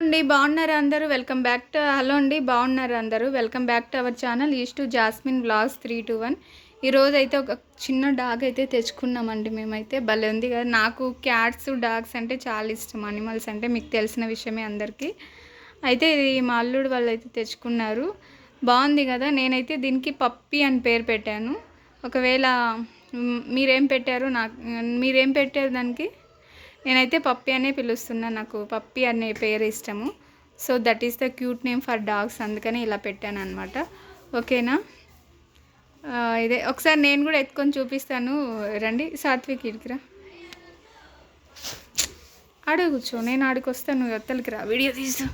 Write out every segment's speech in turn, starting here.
అండి బాగున్నారా అందరూ వెల్కమ్ బ్యాక్ టు హలో అండి బాగున్నారా అందరూ welcome back to our channel east jasmine vlogs 321. ఈరోజు అయితే ఒక చిన్న డాగ్ అయితే తెచ్చుకున్నామండి. మేమైతే భలే ఉంది కదా. నాకు క్యాట్స్ డాగ్స్ అంటే చాలా ఇష్టం. అనిమల్స్ అంటే మీకు తెలిసిన విషయమే అందరికీ. అయితే ఇది మా అల్లుడు వాళ్ళు అయితే తెచ్చుకున్నారు. బాగుంది కదా. నేనైతే దీనికి పప్పి అని పేరు పెట్టాను. ఒకవేళ మీరేం పెట్టారు మీరేం పెట్టారు దానికి? నేనైతే పప్పి అనే పిలుస్తున్నా. నాకు పప్పి అనే పేరు ఇష్టము. So that is the cute name for dogs. అందుకని ఇలా పెట్టాను అనమాట. ఓకేనా. ఇదే ఒకసారి నేను కూడా ఎత్తుకొని చూపిస్తాను. రండి సాత్విక్ ఇడికిరా. ఆడ కూర్చో, నేను ఆడికి వస్తాను. నువ్వు ఎత్తలికి రా, వీడియో తీస్తా.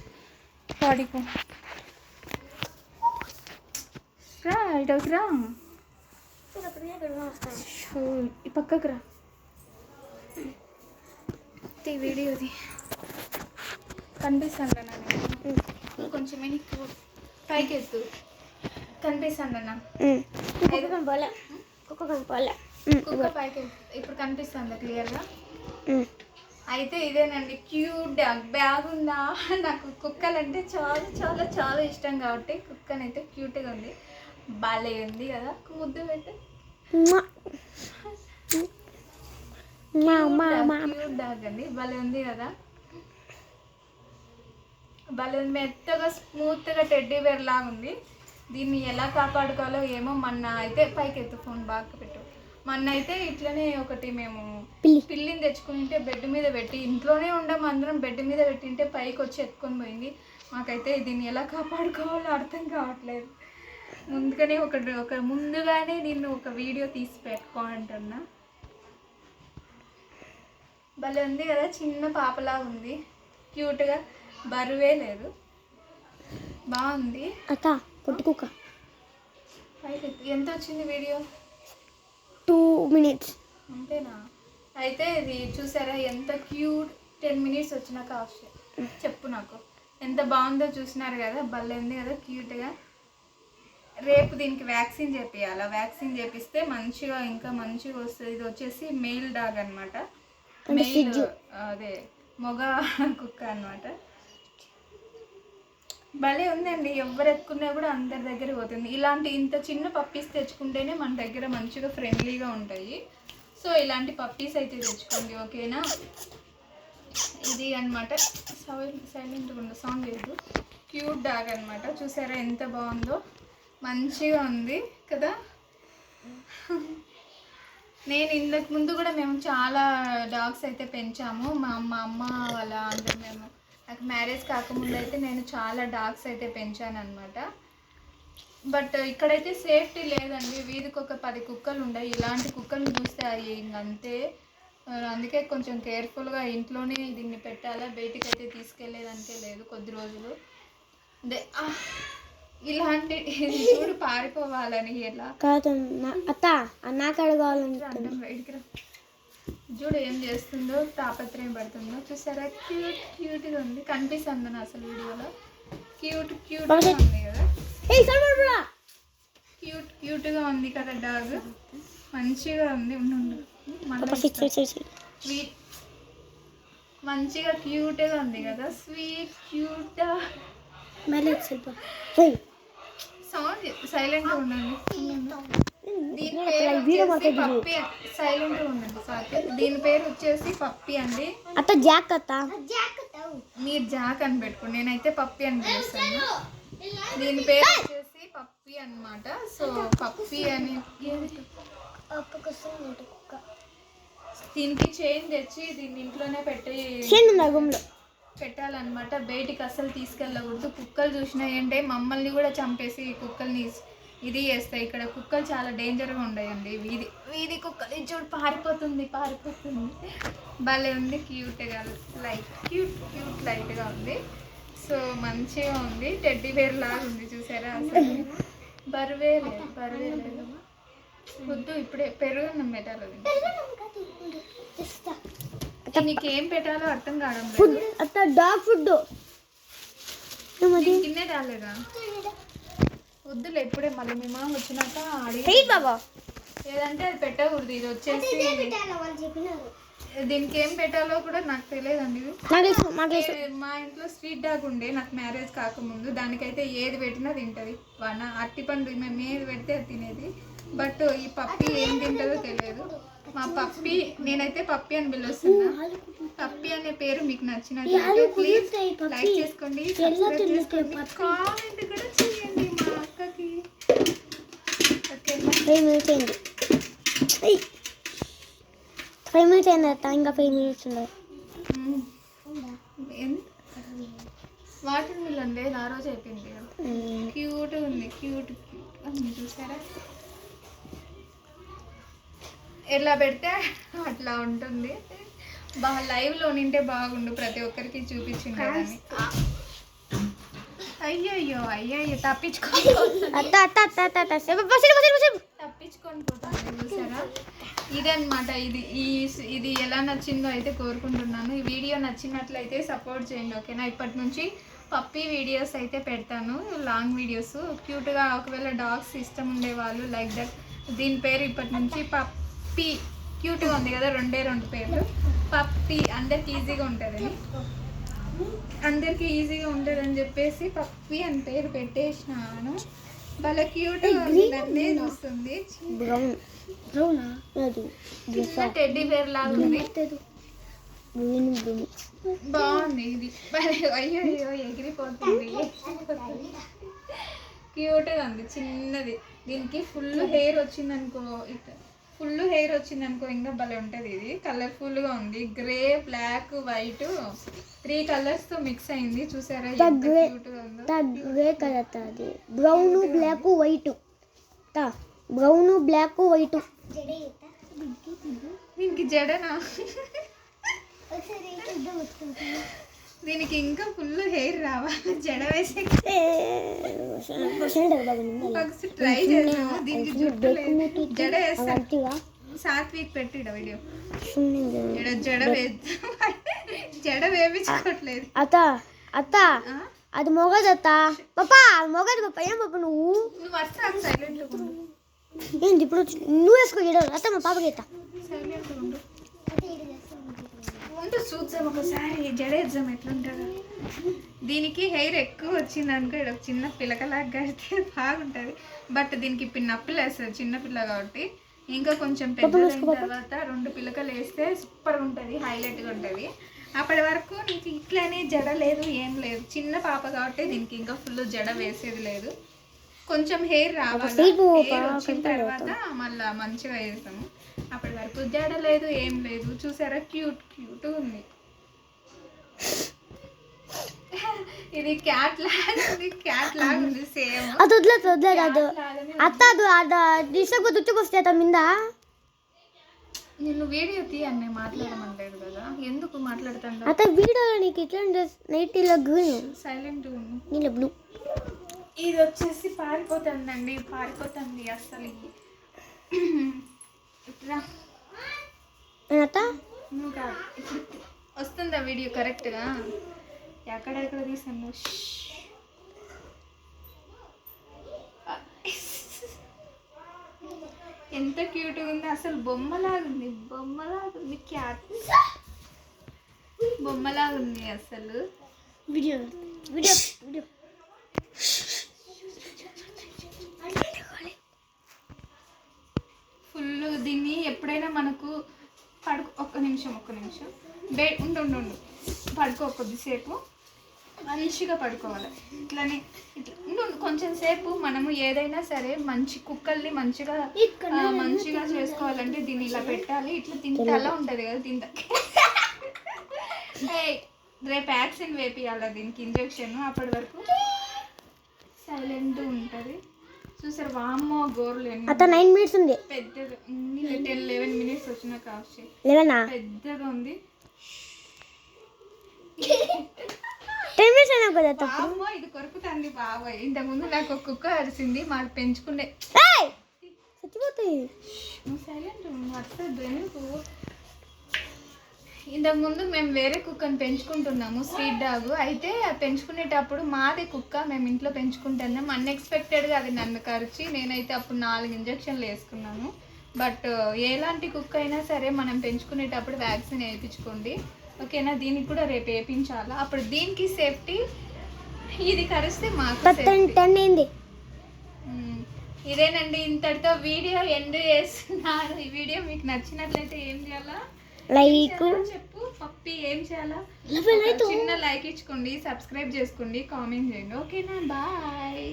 ఆడికో రా, ఇటుకి రా, ఈ పక్కకు రా. వీడియోది కనిపిస్తుంది అన్న. కొంచెం వెనక్కి పైకి ఎత్తు. కనిపిస్తుంది అన్న. కుక్క పైకి ఇప్పుడు కనిపిస్తుందా క్లియర్గా? అయితే ఇదేనండి క్యూట్ డాగ్. బ్యాగ్ ఉందా? నాకు కుక్కలు అంటే చాలా చాలా చాలా ఇష్టం కాబట్టి కుక్కనైతే క్యూట్గా ఉంది. భలే ఉంది కదా. ముద్దు పెట్టు. క్యూట్ డాగ్ అండి. భలే ఉంది కదా. భలే మెత్తగా స్మూత్గా టెడ్డీ బేర్ లాగా ఉంది. దీన్ని ఎలా కాపాడుకోవాలో ఏమో. మొన్న అయితే పైకి ఎత్తు, ఫోన్ బాగా పెట్టు. మొన్న అయితే ఇట్లనే ఒకటి మేము పిల్లిని తెచ్చుకుంటే బెడ్ మీద పెట్టి, ఇంట్లోనే ఉండము అందరం, బెడ్ మీద పెట్టింటే పైకి వచ్చి ఎత్తుకొని పోయింది. మాకైతే దీన్ని ఎలా కాపాడుకోవాలో అర్థం కావట్లేదు. ముందుగానే దీన్ని ఒక వీడియో తీసి పెట్టుకో అంటున్నా. భలే ఉంది కదా. చిన్న పాపలా ఉంది, క్యూట్గా, బరువే లేదు, బాగుంది. అక్క పుట్టుకుక్క అయితే ఎంత వచ్చింది వీడియో? 2 minutes అంతేనా? అయితే ఇది చూసారా ఎంత క్యూట్. 10 minutes వచ్చినాక ఆఫ్ చెప్పు నాకు. ఎంత బాగుందో చూసినారు కదా. భలే ఉంది కదా క్యూట్గా. రేపు దీనికి వ్యాక్సిన్ చేపియాలి. వ్యాక్సిన్ చేపిస్తే మంచిగా ఇంకా మంచిగా వస్తుంది. ఇది వచ్చేసి మెయిల్ డాగ్ అనమాట. మెయిల్ అదే మొగ కుక్క అనమాట. భలే ఉందండి. ఎవరు ఎత్తుకున్నా కూడా అందరి దగ్గర పోతుంది. ఇలాంటి ఇంత చిన్న పప్పీస్ తెచ్చుకుంటేనే మన దగ్గర మంచిగా ఫ్రెండ్లీగా ఉంటాయి. సో ఇలాంటి పప్పీస్ అయితే తెచ్చుకోండి. ఓకేనా. ఇది అనమాట. సైలెంట్గా ఉండే సౌండ్ లేదు. క్యూట్ డాగ్ అనమాట. చూసారా ఎంత బాగుందో. మంచిగా ఉంది కదా. నేను ఇంతకు ముందు కూడా మేము చాలా డాగ్స్ అయితే పెంచాము. మా అమ్మ వాళ్ళ అందరూ మేము, నాకు మ్యారేజ్ కాకముందు అయితే నేను చాలా డాగ్స్ అయితే పెంచాను అనమాట. బట్ ఇక్కడైతే సేఫ్టీ లేదండి. వీధికి ఒక 10 కుక్కలు ఉన్నాయి. ఇలాంటి కుక్కలు చూస్తే అవి ఇంకంతే. అందుకే కొంచెం కేర్ఫుల్గా ఇంట్లోనే దీన్ని పెట్టాలా. బయటికి అయితే తీసుకెళ్ళేదానికే లేదు కొద్ది రోజులు. ఇలాంటి చూడు పారిపోవాలని ఎలా కాదు అత్త నాకు అడగాలంటే చూడు ఏం చేస్తుందో, తాపత్రయం పడుతుందో. చూసారా క్యూట్ క్యూట్గా ఉంది. కనిపిస్తుంది అసలు వీడియోలో. క్యూట్గా ఉంది కదా. క్యూట్గా ఉంది కదా డాగ్. మంచిగా ఉంది. మంచిగా క్యూట్గా ఉంది కదా. Sweet cute. సౌండ్ సైలెంట్గా ఉండండి. దీని పేరు పప్పి. సైలెంట్గా ఉండండి సార్. దీని పేరు వచ్చేసి పప్పి అండి. అత్త జాక్ అత్త. మీరు జాక్ అని పెట్టుకోండి. నేనైతే పప్పి అని పిలుస్తాను. దీని పేరు వచ్చేసి పప్పి అన్నమాట. సో పప్పి అని దీనికి చైన్ తెచ్చి దీన్ని ఇంట్లోనే పెట్టాలన్నమాట. బయటికి అస్సలు తీసుకెళ్ళకూడదు. కుక్కలు చూసినాయంటే మమ్మల్ని కూడా చంపేసి కుక్కల్ని ఇది చేస్తాయి. ఇక్కడ కుక్కలు చాలా డేంజర్గా ఉన్నాయండి. వీధి కుక్కలు. చూడు పారిపోతుంది. భలే ఉంది క్యూట్గా. క్యూట్ లైట్గా ఉంది. సో మంచిగా ఉంది. టెడ్డీ బేర్ లాగా ఉంది. చూసారా అసలు బరువే లేదు. వద్దు ఇప్పుడే పెరుగన్నం పెట్టాలి. నీకేం పెట్టాలో అర్థం కావడం లేదు. డాగ్ ఫుడ్ కిందే రాలేదా? వద్దులే ఇప్పుడే. మళ్ళీ మీ మామ వచ్చినాక ఏదంటే అది పెట్టకూడదు. ఇది వచ్చేసి దీనికి ఏం పెట్టాలో కూడా నాకు తెలియదండి. మా ఇంట్లో స్ట్రీట్ డాగ్ ఉండే నాకు మ్యారేజ్ కాకముందు. దానికైతే ఏది పెట్టినా తింటది. అరటిపండు మేము ఏది పెడితే అది తినేది. బట్ ఈ పప్పి ఏం తింటుందో తెలియదు. మా పప్పి, నేనైతే పప్పి అని పిలుస్తున్నా. పప్పి అనే పేరు మీకు నచ్చినట్లయితే ప్లీజ్ లైక్ చేసుకోండి, సబ్స్క్రైబ్ చేసుకోండి, కామెంట్ కూడా చేయండి మా అక్కకి. ఓకేనా? 5 minutes అయింది. 5 minutes అయింది అత్త, ఇంకా 5 minutes ఉన్నాయి. వాటర్ మిలన్ లేదు, ఆ రోజు అయిపోయింది కదా. క్యూట్ ఉంది, క్యూట్ చూసారా? ఎలా పెడితే అట్లా ఉంటుంది. బాగా లైవ్లో నింటే బాగుండు, ప్రతి ఒక్కరికి చూపించింది కానీ. అయ్యయ్యో అయ్యయ్యో తప్పించుకొని పోతుంది చూసారా? ఇదన్నమాట. ఇది ఎలా నచ్చిందో అయితే కోరుకుంటున్నాను. ఈ వీడియో నచ్చినట్లయితే సపోర్ట్ చేయండి, ఓకేనా? ఇప్పటి నుంచి పప్పీ వీడియోస్ అయితే పెడతాను, లాంగ్ వీడియోస్ క్యూట్గా. ఒకవేళ డాగ్స్ ఇష్టం ఉండేవాళ్ళు లైక్ దట్. దీని పేరు ఇప్పటి నుంచి పప్పీ. క్యూట్గా ఉంది కదా, 2 పేర్లు. పప్పీ అందరికి ఈజీగా ఉంటుందని, చెప్పేసి పప్పీ అని పేరు పెట్టేసినాను. భలే క్యూట్గా ఉంది, నన్నే చూస్తుంది. టెడ్డీ బేర్ లాగా ఉంది, బాగుంది ఇది. అయ్యో అయ్యో ఎగిరిపోతుంది. క్యూట్గా ఉంది, చిన్నది. దీనికి ఫుల్ హెయిర్ వచ్చిందనుకో ఇంకా భలే ఉంటుంది. ఇది కలర్ఫుల్గా ఉంది, గ్రే, బ్లాక్, వైట్ 3 కలర్స్తో మిక్స్ అయింది. చూసారా క్యూట్గా ఉందో? గ్రే కలర్ అది, brown black white. Brown black white. దీనికి జడనా? దీనికి ఇంకా ఫుల్ హెయిర్ రావాలి, జడ వేసే ట్రై చేస్తాము. దీనికి జడ వేస్తా. సాత్విక్ పెట్టిడ వీడియో. జడ వేపించుకోవట్లేదు అత్త. అది మొగదు అత్త. పాపా మొగదు పాప. ఏం పాప నువ్వు వస్తా సైలెంట్ ఏంటి ఇప్పుడు నువ్వు వేసుకో అత్త. మా పాపకి ఎత్తా సైలెంట్ ఉండు చూద్దాం ఒకసారి. జడేద్దాం ఎట్లుంటుందో. దీనికి హెయిర్ ఎక్కువ వచ్చింది అనుకో, ఇక్కడ చిన్న పిల్లకలాగా కడితే బాగుంటుంది. బట్ దీనికి ఇప్పుడు నప్పులు వేస్తుంది, చిన్నపిల్ల కాబట్టి. ఇంకా కొంచెం పెద్దదైన తర్వాత 2 పిల్లకలు వేస్తే సూపర్గా ఉంటుంది, హైలైట్గా ఉంటుంది. అప్పటి వరకు నీకు ఇట్లానే జడ లేదు, ఏం లేదు. చిన్న పాప కాబట్టి దీనికి ఇంకా ఫుల్ జడ వేసేది లేదు. కొంచెం హెయిర్ రావాలి, హెయిర్ వచ్చిన తర్వాత మళ్ళీ మంచిగా వేస్తాము. అప్పటి వరకు జడ లేదు, ఏం లేదు. చూసారా క్యూట్ ఉంది. ఇది క్యాట్ లాగా ఉంది సేమ్. అది వదిలేదు అత్త. అది తీసుకొస్తే మింద నేను వీడియో తీయన్నే మాట్లాడమనలేదు కదా, ఎందుకు మాట్లాడుతాను? అత్త వీడియో నీకు ఇట్లా నైట్ ఇలా గ్రీన్, సైలెంట్ నీళ్ళ బ్లూ. ఇది వచ్చేసి పారిపోతుంది అసలు. ఇట్లా అత్త నువ్వు కాదు, ఇప్పుడు వస్తుందా వీడియో కరెక్ట్గా? ఎక్కడెక్కడ తీసాను. ఎంత క్యూట్గా ఉంది అసలు, బొమ్మలాగుంది క్యాట్, బొమ్మలాగుంది అసలు. Video full. దీన్ని ఎప్పుడైనా మనకు ఒక్క నిమిషం ఉండు పడుకో, కొద్దిసేపు మంచిగా పడుకోవాలి. ఇట్లానే ఇట్లా కొంచెం సేపు. మనము ఏదైనా సరే మంచి కుక్కల్ని మంచిగా చేసుకోవాలంటే దీన్ని ఇలా పెట్టాలి. ఇట్లా తింటే అలా ఉంటుంది కదా, రేపు వ్యాక్సిన్ వేపియాలి దీనికి, ఇంజెక్షన్. అప్పటి వరకు సైలెంట్ ఉంటుంది. చూసారు వామ్మో గోర్లు 9 minutes ఉంది. పెద్దగా 10-11 minutes వచ్చిన కావచ్చు, పెద్దగా ఉంది. 10 minutes అయినా కదా వామ్మో ఇది కొరుకుతుంది బాబాయ్. ఇంతకుముందు నాకు ఒక కుక్క అరిసింది, మాకు పెంచుకునే. సైలెంట్ వస్తుంది ఎందుకు? ఇంతకుముందు మేము వేరే కుక్కని పెంచుకుంటున్నాము, స్ట్రీట్ డాగ్. అయితే పెంచుకునేటప్పుడు మాదే కుక్క, మేము ఇంట్లో పెంచుకుంటున్నాం. అన్ఎక్స్పెక్టెడ్గా అది నన్ను కరిచి, నేనైతే అప్పుడు 4 ఇంజక్షన్లు వేసుకున్నాను. బట్ ఎలాంటి కుక్క అయినా సరే మనం పెంచుకునేటప్పుడు వ్యాక్సిన్ వేయించుకోండి, ఓకేనా. దీనికి కూడా రేపు వేయించాలా, అప్పుడు దీనికి సేఫ్టీ, ఇది కరిస్తే మాకు safety. అయింది. ఇదేనండి, ఇంతటితో వీడియో ఎండ్ చేస్తున్నాను. ఈ వీడియో మీకు నచ్చినట్లయితే ఏం చేయాలా, లైక్ చెప్పు పప్పి, ఏం చేయాలా? చిన్న లైక్ ఇచ్చుకోండి, సబ్స్క్రైబ్ చేసుకోండి, కామెంట్ చేయండి, ఓకేనా. బాయ్.